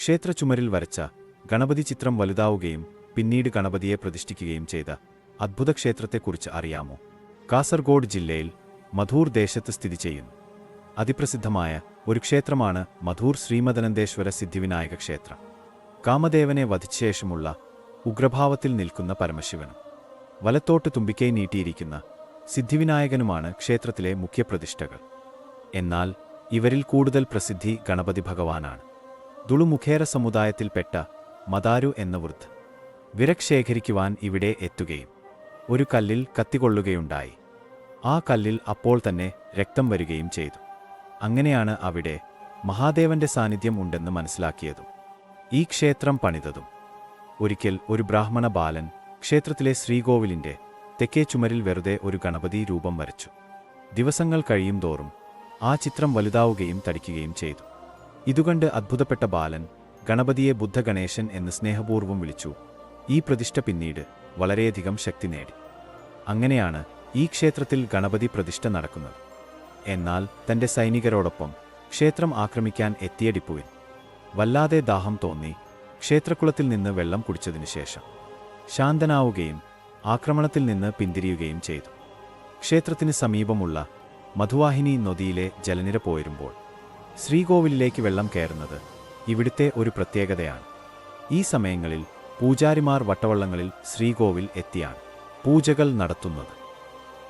ക്ഷേത്ര ചുമരിൽ വരച്ച ഗണപതി ചിത്രം വലുതാവുകയും പിന്നീട് ഗണപതിയെ പ്രതിഷ്ഠിക്കുകയും ചെയ്ത അദ്ഭുത ക്ഷേത്രത്തെക്കുറിച്ച് അറിയാമോ? കാസർഗോഡ് ജില്ലയിൽ മധൂർ ദേശത്ത് സ്ഥിതി ചെയ്യുന്നു. അതിപ്രസിദ്ധമായ ഒരു ക്ഷേത്രമാണ് മധൂർ ശ്രീമദനന്ദേശ്വര സിദ്ധിവിനായക ക്ഷേത്രം. കാമദേവനെ വധിച്ച ശേഷമുള്ള ഉഗ്രഭാവത്തിൽ നിൽക്കുന്ന പരമശിവനും വലത്തോട്ട് തുമ്പിക്കൈ നീട്ടിയിരിക്കുന്ന സിദ്ധിവിനായകനുമാണ് ക്ഷേത്രത്തിലെ മുഖ്യപ്രതിഷ്ഠകൾ. എന്നാൽ ഇവരിൽ കൂടുതൽ പ്രസിദ്ധി ഗണപതി ഭഗവാനാണ്. തുളുമുഖേര സമുദായത്തിൽപ്പെട്ട മദാരു എന്ന വൃദ്ധ വിറക് ശേഖരിക്കുവാൻ ഇവിടെ എത്തുകയും ഒരു കല്ലിൽ കത്തികൊള്ളുകയുണ്ടായി. ആ കല്ലിൽ അപ്പോൾ തന്നെ രക്തം വരികയും ചെയ്തു. അങ്ങനെയാണ് അവിടെ മഹാദേവന്റെ സാന്നിധ്യം ഉണ്ടെന്ന് മനസ്സിലാക്കിയതും ഈ ക്ഷേത്രം പണിതതും. ഒരിക്കൽ ഒരു ബ്രാഹ്മണ ബാലൻ ക്ഷേത്രത്തിലെ ശ്രീകോവിലിന്റെ തെക്കേ ചുമരിൽ വെറുതെ ഒരു ഗണപതി രൂപം വരച്ചു. ദിവസങ്ങൾ കഴിയും തോറും ആ ചിത്രം വലുതാവുകയും തടിക്കുകയും ചെയ്തു. ഇതുകണ്ട് അത്ഭുതപ്പെട്ട ബാലൻ ഗണപതിയെ ബുദ്ധഗണേശൻ എന്ന് സ്നേഹപൂർവ്വം വിളിച്ചു. ഈ പ്രതിഷ്ഠ പിന്നീട് വളരെയധികം ശക്തി നേടി. അങ്ങനെയാണ് ഈ ക്ഷേത്രത്തിൽ ഗണപതി പ്രതിഷ്ഠ നടക്കുന്നത്. എന്നാൽ തന്റെ സൈനികരോടൊപ്പം ക്ഷേത്രം ആക്രമിക്കാൻ എത്തിയ ടിപ്പുവിന് വല്ലാതെ ദാഹം തോന്നി. ക്ഷേത്രക്കുളത്തിൽ നിന്ന് വെള്ളം കുടിച്ചതിനു ശേഷം ശാന്തനാവുകയും ആക്രമണത്തിൽ നിന്ന് പിന്തിരിയുകയും ചെയ്തു. ക്ഷേത്രത്തിന് സമീപമുള്ള മധുവാഹിനി നദിയിലെ ജലനിര പോയിരുമ്പോൾ ശ്രീകോവിലിലേക്ക് വെള്ളം കയറുന്നത് ഇവിടുത്തെ ഒരു പ്രത്യേകതയാണ്. ഈ സമയങ്ങളിൽ പൂജാരിമാർ വട്ടവള്ളങ്ങളിൽ ശ്രീകോവിൽ എത്തിയാണ് പൂജകൾ നടത്തുന്നത്.